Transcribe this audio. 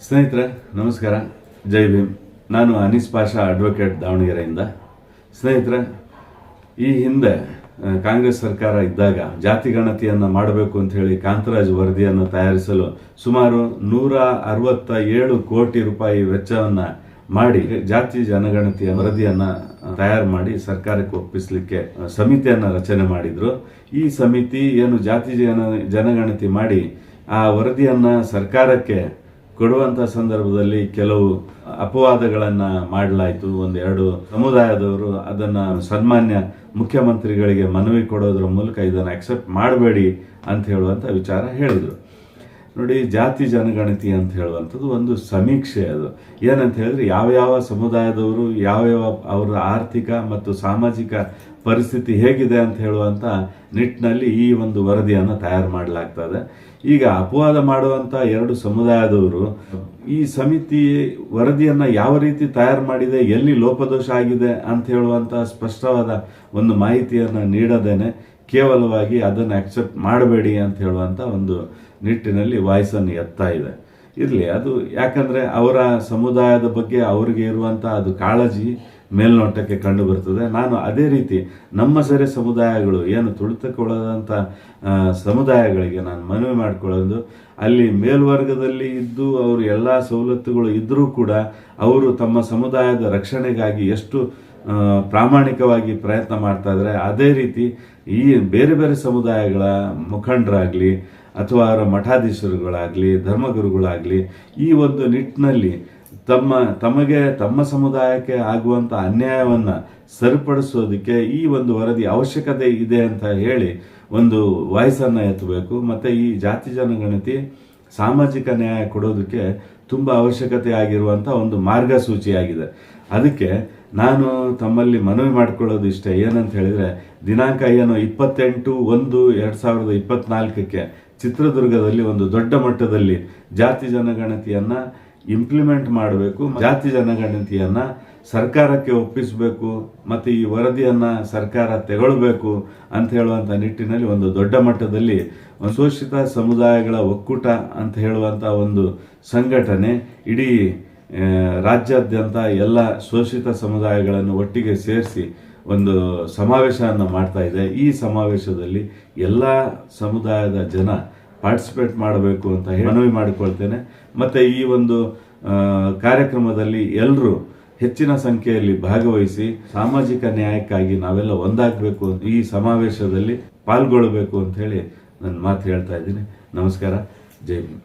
ಸ್ನೇಹಿತರೆ ನಮಸ್ಕಾರ, ಜೈ ಭೀಮ್. ನಾನು ಅನೀಸ್ ಪಾಷಾ, ಅಡ್ವೊಕೇಟ್, ದಾವಣಗೆರೆಯಿಂದ. ಸ್ನೇಹಿತರೆ, ಈ ಹಿಂದೆ ಕಾಂಗ್ರೆಸ್ ಸರ್ಕಾರ ಇದ್ದಾಗ ಜಾತಿ ಗಣತಿಯನ್ನು ಮಾಡಬೇಕು ಅಂತ ಹೇಳಿ ಕಾಂತರಾಜ್ ವರದಿಯನ್ನು ತಯಾರಿಸಲು ಸುಮಾರು 167 ಕೋಟಿ ರೂಪಾಯಿ ವೆಚ್ಚವನ್ನು ಮಾಡಿ ಜಾತಿ ಜನಗಣತಿಯ ವರದಿಯನ್ನು ತಯಾರು ಮಾಡಿ ಸರ್ಕಾರಕ್ಕೆ ಒಪ್ಪಿಸಲಿಕ್ಕೆ ಸಮಿತಿಯನ್ನು ರಚನೆ ಮಾಡಿದ್ರು. ಈ ಸಮಿತಿ ಏನು ಜಾತಿ ಜನಗಣತಿ ಮಾಡಿ ಆ ವರದಿಯನ್ನು ಸರ್ಕಾರಕ್ಕೆ ಕೊಡುವಂಥ ಸಂದರ್ಭದಲ್ಲಿ ಕೆಲವು ಅಪವಾದಗಳನ್ನು ಮಾಡಲಾಯಿತು. ಒಂದೆರಡು ಸಮುದಾಯದವರು ಅದನ್ನು ಸನ್ಮಾನ್ಯ ಮುಖ್ಯಮಂತ್ರಿಗಳಿಗೆ ಮನವಿ ಕೊಡೋದ್ರ ಮೂಲಕ ಇದನ್ನು ಅಕ್ಸೆಪ್ಟ್ ಮಾಡಬೇಡಿ ಅಂತ ಹೇಳುವಂಥ ವಿಚಾರ ಹೇಳಿದರು. ನೋಡಿ, ಜಾತಿ ಜನಗಣತಿ ಅಂತ ಹೇಳುವಂಥದ್ದು ಒಂದು ಸಮೀಕ್ಷೆ. ಅದು ಏನಂತ ಹೇಳಿದ್ರೆ ಯಾವ ಸಮುದಾಯದವರು ಯಾವ್ಯಾವ ಅವರ ಆರ್ಥಿಕ ಮತ್ತು ಸಾಮಾಜಿಕ ಪರಿಸ್ಥಿತಿ ಹೇಗಿದೆ ಅಂತ ಹೇಳುವಂಥ ನಿಟ್ಟಿನಲ್ಲಿ ಈ ಒಂದು ವರದಿಯನ್ನು ತಯಾರು ಮಾಡಲಾಗ್ತದೆ. ಈಗ ಅಪವಾದ ಮಾಡುವಂಥ ಎರಡು ಸಮುದಾಯದವರು ಈ ಸಮಿತಿ ವರದಿಯನ್ನು ಯಾವ ರೀತಿ ತಯಾರು ಮಾಡಿದೆ, ಎಲ್ಲಿ ಲೋಪದೋಷ ಆಗಿದೆ ಅಂತ ಹೇಳುವಂಥ ಸ್ಪಷ್ಟವಾದ ಒಂದು ಮಾಹಿತಿಯನ್ನು ನೀಡದೇನೆ ಕೇವಲವಾಗಿ ಅದನ್ನು ಅಕ್ಸೆಪ್ಟ್ ಮಾಡಬೇಡಿ ಅಂತ ಹೇಳುವಂಥ ಒಂದು ನಿಟ್ಟಿನಲ್ಲಿ ವಾಯ್ಸನ್ನು ಎತ್ತಾ ಇದೆ. ಇರಲಿ, ಅದು ಯಾಕಂದರೆ ಅವರ ಸಮುದಾಯದ ಬಗ್ಗೆ ಅವರಿಗೆ ಇರುವಂಥ ಅದು ಕಾಳಜಿ ಮೇಲ್ನೋಟಕ್ಕೆ ಕಂಡು ಬರ್ತದೆ. ನಾನು ಅದೇ ರೀತಿ ನಮ್ಮ ಸೆರೆ ಸಮುದಾಯಗಳು ಏನು ತುಳಿತಕ್ಕೊಳದಂಥ ಸಮುದಾಯಗಳಿಗೆ ನಾನು ಮನವಿ ಮಾಡಿಕೊಳ್ಳೋದು, ಅಲ್ಲಿ ಮೇಲ್ವರ್ಗದಲ್ಲಿ ಇದ್ದು ಅವರು ಎಲ್ಲ ಸವಲತ್ತುಗಳು ಇದ್ದರೂ ಕೂಡ ಅವರು ತಮ್ಮ ಸಮುದಾಯದ ರಕ್ಷಣೆಗಾಗಿ ಎಷ್ಟು ಪ್ರಾಮಾಣಿಕವಾಗಿ ಪ್ರಯತ್ನ ಮಾಡ್ತಾ ಇದ್ದಾರೆ, ಅದೇ ರೀತಿ ಈ ಬೇರೆ ಬೇರೆ ಸಮುದಾಯಗಳ ಮುಖಂಡರಾಗಲಿ ಅಥವಾ ಅವರ ಮಠಾಧೀಶರುಗಳಾಗಲಿ ಧರ್ಮಗುರುಗಳಾಗಲಿ ಈ ಒಂದು ನಿಟ್ಟಿನಲ್ಲಿ ತಮ್ಮ ಸಮುದಾಯಕ್ಕೆ ಆಗುವಂಥ ಅನ್ಯಾಯವನ್ನು ಸರಿಪಡಿಸೋದಕ್ಕೆ ಈ ಒಂದು ವರದಿ ಅವಶ್ಯಕತೆ ಇದೆ ಅಂತ ಹೇಳಿ ಒಂದು ವಾಯ್ಸನ್ನು ಎತ್ತಬೇಕು. ಮತ್ತು ಈ ಜಾತಿ ಜನಗಣತಿ ಸಾಮಾಜಿಕ ನ್ಯಾಯ ಕೊಡೋದಕ್ಕೆ ತುಂಬ ಅವಶ್ಯಕತೆ ಆಗಿರುವಂಥ ಒಂದು ಮಾರ್ಗಸೂಚಿಯಾಗಿದೆ. ಅದಕ್ಕೆ ನಾನು ತಮ್ಮಲ್ಲಿ ಮನವಿ ಮಾಡಿಕೊಳ್ಳೋದು ಇಷ್ಟ. ಏನಂತ ಹೇಳಿದರೆ, ದಿನಾಂಕ ಏನು 28/1/2024 ಚಿತ್ರದುರ್ಗದಲ್ಲಿ ಒಂದು ದೊಡ್ಡ ಮಟ್ಟದಲ್ಲಿ ಜಾತಿ ಜನಗಣತಿಯನ್ನು ಇಂಪ್ಲಿಮೆಂಟ್ ಮಾಡಬೇಕು, ಜಾತಿ ಜನಗಣತಿಯನ್ನು ಸರ್ಕಾರಕ್ಕೆ ಒಪ್ಪಿಸಬೇಕು ಮತ್ತು ಈ ವರದಿಯನ್ನು ಸರ್ಕಾರ ತೆಗೊಳ್ಬೇಕು ಅಂತ ಹೇಳುವಂಥ ನಿಟ್ಟಿನಲ್ಲಿ ಒಂದು ದೊಡ್ಡ ಮಟ್ಟದಲ್ಲಿ ಶೋಷಿತ ಸಮುದಾಯಗಳ ಒಕ್ಕೂಟ ಅಂತ ಹೇಳುವಂಥ ಒಂದು ಸಂಘಟನೆ ಇಡೀ ರಾಜ್ಯಾದ್ಯಂತ ಎಲ್ಲ ಶೋಷಿತ ಸಮುದಾಯಗಳನ್ನು ಒಟ್ಟಿಗೆ ಸೇರಿಸಿ ಒಂದು ಸಮಾವೇಶವನ್ನು ಮಾಡ್ತಾ ಇದೆ. ಈ ಸಮಾವೇಶದಲ್ಲಿ ಎಲ್ಲ ಸಮುದಾಯದ ಜನ ಪಾರ್ಟಿಸಿಪೇಟ್ ಮಾಡಬೇಕು ಅಂತ ಮನವಿ ಮಾಡಿಕೊಳ್ತೇನೆ. ಮತ್ತು ಈ ಒಂದು ಕಾರ್ಯಕ್ರಮದಲ್ಲಿ ಎಲ್ಲರೂ ಹೆಚ್ಚಿನ ಸಂಖ್ಯೆಯಲ್ಲಿ ಭಾಗವಹಿಸಿ ಸಾಮಾಜಿಕ ನ್ಯಾಯಕ್ಕಾಗಿ ನಾವೆಲ್ಲ ಒಂದಾಗಬೇಕು, ಈ ಸಮಾವೇಶದಲ್ಲಿ ಪಾಲ್ಗೊಳ್ಳಬೇಕು ಅಂತ ಹೇಳಿ ನನ್ನ ಮಾತು ಹೇಳ್ತಾ ಇದ್ದೀನಿ. ನಮಸ್ಕಾರ, ಜೈ ಹಿಂದ್.